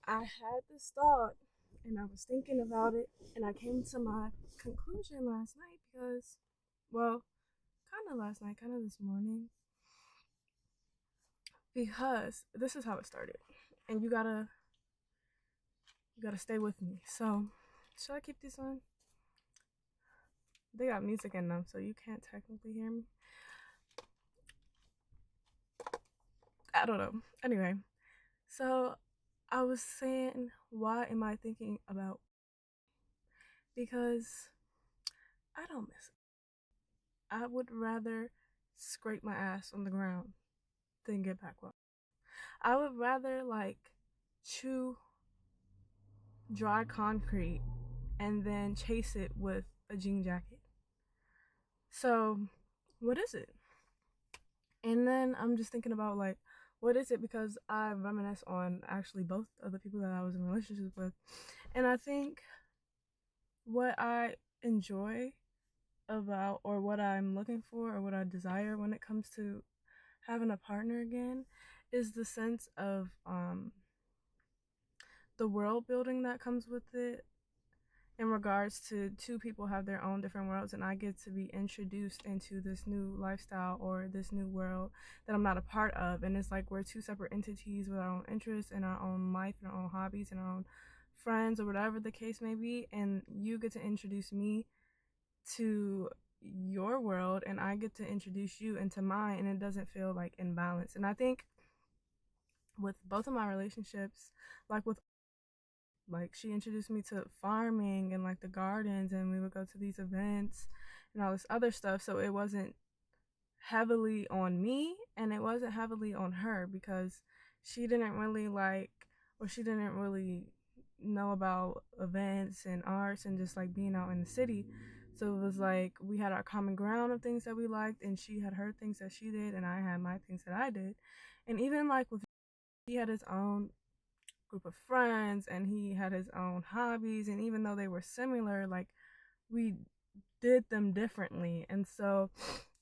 I had this thought and I was thinking about it and I came to my conclusion last night because, well, kind of last night, kind of this morning, because this is how it started. And you gotta stay with me. So, should I keep this on? They got music in them, so you can't technically hear me. I don't know. Anyway, so I was saying, why am I thinking about? Because I don't miss it. I would rather scrape my ass on the ground than get back up. I would rather chew dry concrete and then chase it with a jean jacket. So, what is it? And then I'm just thinking about what is it, because I reminisce on actually both of the people that I was in relationships with. And I think what I enjoy about, or what I'm looking for, or what I desire when it comes to having a partner again, is the sense of the world building that comes with it, in regards to two people have their own different worlds and I get to be introduced into this new lifestyle or this new world that I'm not a part of. And it's like we're two separate entities with our own interests and our own life and our own hobbies and our own friends or whatever the case may be. And you get to introduce me to your world and I get to introduce you into mine, and it doesn't feel like imbalance. And I think with both of my relationships, with she introduced me to farming and the gardens, and we would go to these events and all this other stuff. So it wasn't heavily on me and it wasn't heavily on her, because she didn't really or she didn't really know about events and arts and just being out in the city. So it was like we had our common ground of things that we liked, and she had her things that she did and I had my things that I did. And even with he had his own group of friends and he had his own hobbies, and even though they were similar, we did them differently. And so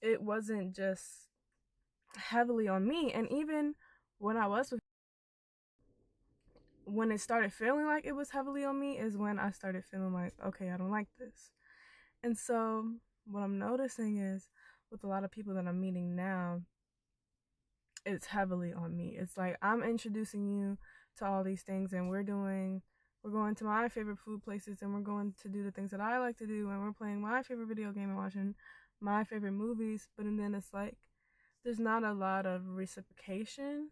it wasn't just heavily on me. And even when I was with, when it started feeling like it was heavily on me is when I started feeling like, okay, I don't like this. And so what I'm noticing is with a lot of people that I'm meeting now, it's heavily on me. It's like I'm introducing you to all these things, and we're going to my favorite food places, and we're going to do the things that I like to do, and we're playing my favorite video game and watching my favorite movies. But and then it's like there's not a lot of reciprocation,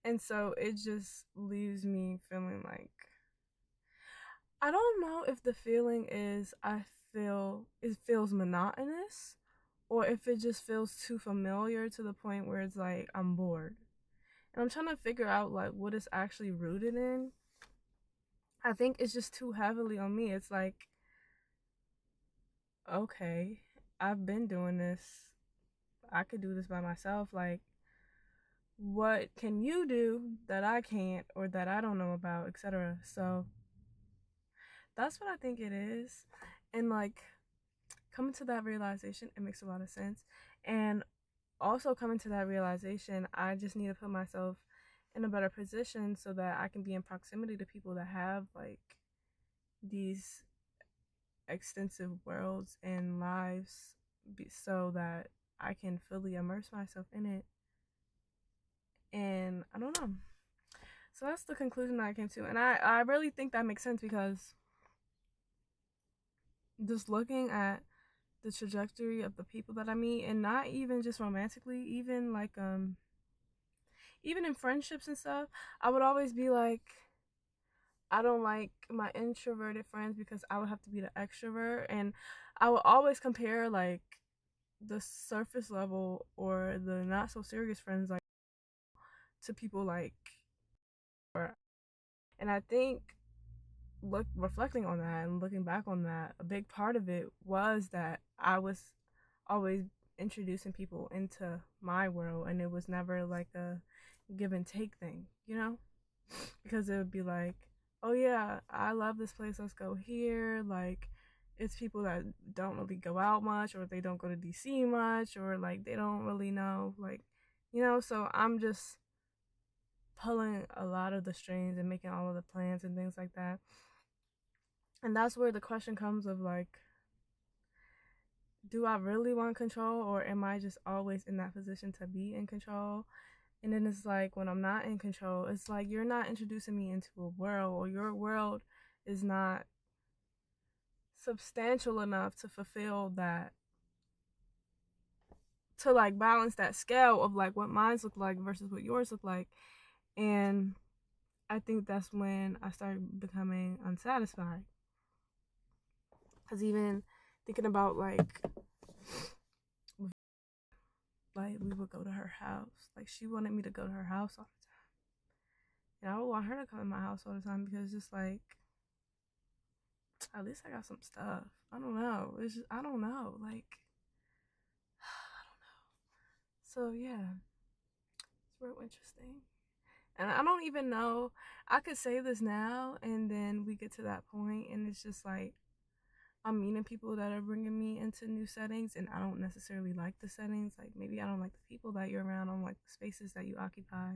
and so it just leaves me feeling like, I don't know if the feeling is I feel it feels monotonous, or if it just feels too familiar to the point where it's like I'm bored. And I'm trying to figure out what it's actually rooted in. I think it's just too heavily on me. It's like, okay, I've been doing this. I could do this by myself. What can you do that I can't, or that I don't know about, etc. So that's what I think it is. And coming to that realization, it makes a lot of sense. And also coming to that realization, I just need to put myself in a better position so that I can be in proximity to people that have these extensive worlds and lives, so that I can fully immerse myself in it. And I don't know. So that's the conclusion that I came to. And I really think that makes sense, because just looking at the trajectory of the people that I meet, and not even just romantically, even even in friendships and stuff, I would always be like, I don't like my introverted friends because I would have to be the extrovert. And I would always compare the surface level or the not so serious friends to people or, and I think reflecting on that and looking back on that, a big part of it was that I was always introducing people into my world, and it was never like a give and take thing, because it would be like, oh yeah, I love this place, let's go here. It's people that don't really go out much, or they don't go to DC much, or they don't really know, so I'm just pulling a lot of the strings and making all of the plans and things like that. And that's where the question comes of like, do I really want control, or am I just always in that position to be in control? And then it's like, when I'm not in control, it's like you're not introducing me into a world, or your world is not substantial enough to fulfill that, to like balance that scale of like what mine look like versus what yours look like. And I think that's when I started becoming unsatisfied. Because even thinking about like we would go to her house. Like, she wanted me to go to her house all the time. And I would want her to come to my house all the time, because it's just like, at least I got some stuff. I don't know. It's just, I don't know. Like, I don't know. So, yeah. It's real interesting. And I don't even know. I could say this now, and then we get to that point, and it's just like, I'm meeting people that are bringing me into new settings, and I don't necessarily like the settings. Like, maybe I don't like the people that you're around. I don't like the spaces that you occupy.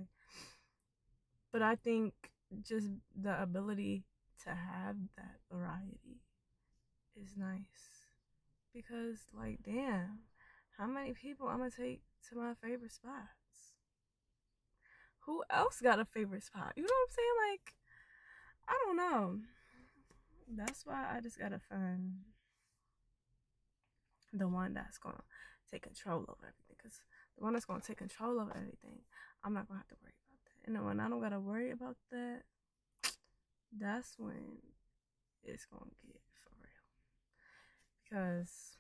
But I think just the ability to have that variety is nice. Because, like, damn, how many people I'm going to take to my favorite spots? Who else got a favorite spot? You know what I'm saying? Like, I don't know. That's why I just gotta find the one that's gonna take control of everything. Because the one that's gonna take control of everything, I'm not gonna have to worry about that. And then when I don't gotta worry about that, that's when it's gonna get for real. Because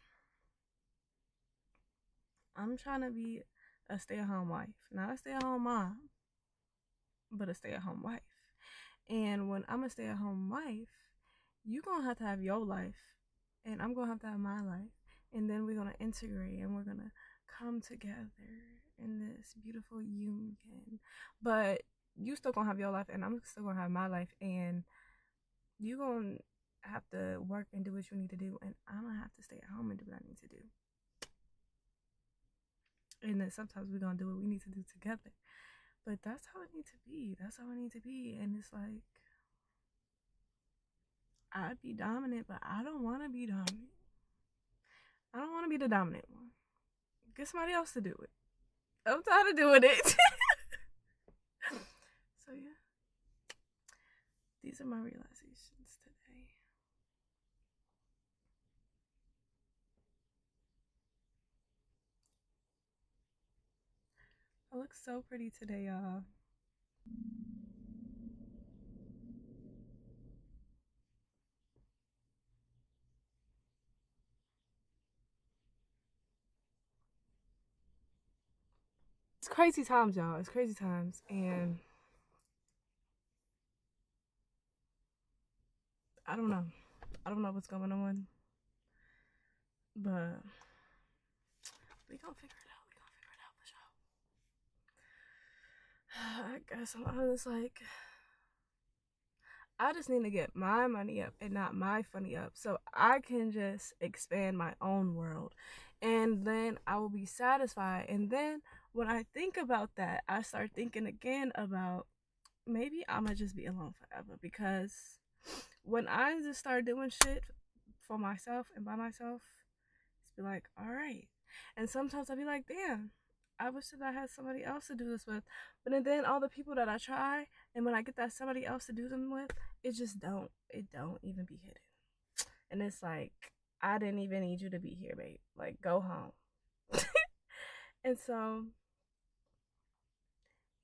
I'm trying to be a stay-at-home wife, not a stay-at-home mom, but a stay-at-home wife. And when I'm a stay-at-home wife, you're gonna have your life, and I'm gonna have my life, and then we're gonna integrate, and we're gonna come together in this beautiful union. But you still gonna have your life, and I'm still gonna have my life, and you gonna have to work and do what you need to do, and I'm gonna have to stay at home and do what I need to do. And then sometimes we're gonna do what we need to do together. But that's how it needs to be. That's how it needs to be. And it's like, I'd be dominant, but I don't want to be dominant. I don't want to be the dominant one. Get somebody else to do it. I'm tired of doing it. So, yeah. These are my realizations today. I look so pretty today, y'all. It's crazy times, y'all. It's crazy times. And I don't know. I don't know what's going on. But we gonna figure it out. We gonna figure it out for sure. I guess I'm just like, I just need to get my money up and not my funny up, so I can just expand my own world, and then I will be satisfied. And then when I think about that, I start thinking again about, maybe I'ma just be alone forever. Because when I just start doing shit for myself and by myself, it's be like, all right. And sometimes I'll be like, damn, I wish that I had somebody else to do this with. But then all the people that I try, and when I get that somebody else to do them with, it don't even be hidden. And it's like, I didn't even need you to be here, babe. Like, go home. And so,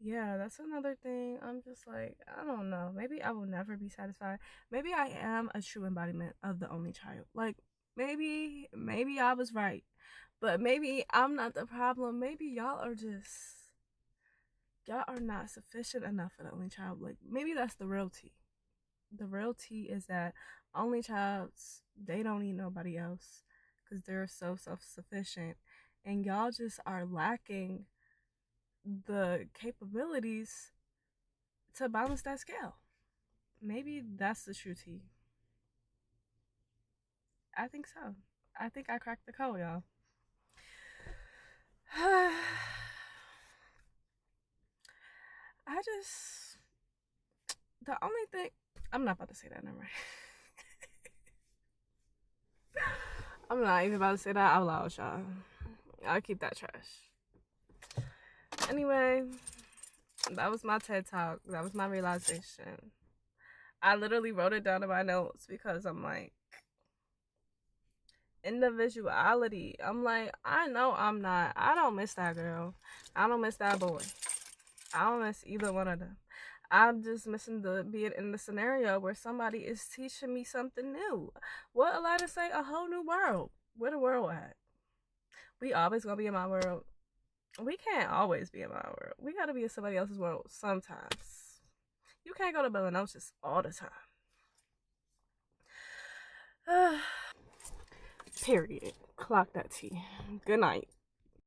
yeah, that's another thing. I'm just like, I don't know. Maybe I will never be satisfied. Maybe I am a true embodiment of the only child. Like, maybe I was right. But maybe I'm not the problem. Maybe y'all are not sufficient enough for the only child. Like, maybe that's the real tea. The real tea is that only childs, they don't need nobody else, because they're so self-sufficient, and y'all just are lacking the capabilities to balance that scale. Maybe that's the true tea. I think so. I think I cracked the code, y'all. I just, the only thing, I'm not about to say that, never mind. I'm not even about to say that out loud, y'all. I'll keep that trash. Anyway, that was my TED Talk. That was my realization. I literally wrote it down in my notes because I'm like, individuality. I'm like, I know I'm not. I don't miss that girl. I don't miss that boy. I don't miss either one of them. I'm just missing the being in the scenario where somebody is teaching me something new. What allowed to say a whole new world? Where the world at? We always gonna be in my world. We can't always be in my world. We gotta be in somebody else's world sometimes. You can't go to Bellinosis all the time. Period. Clock that tea. Good night.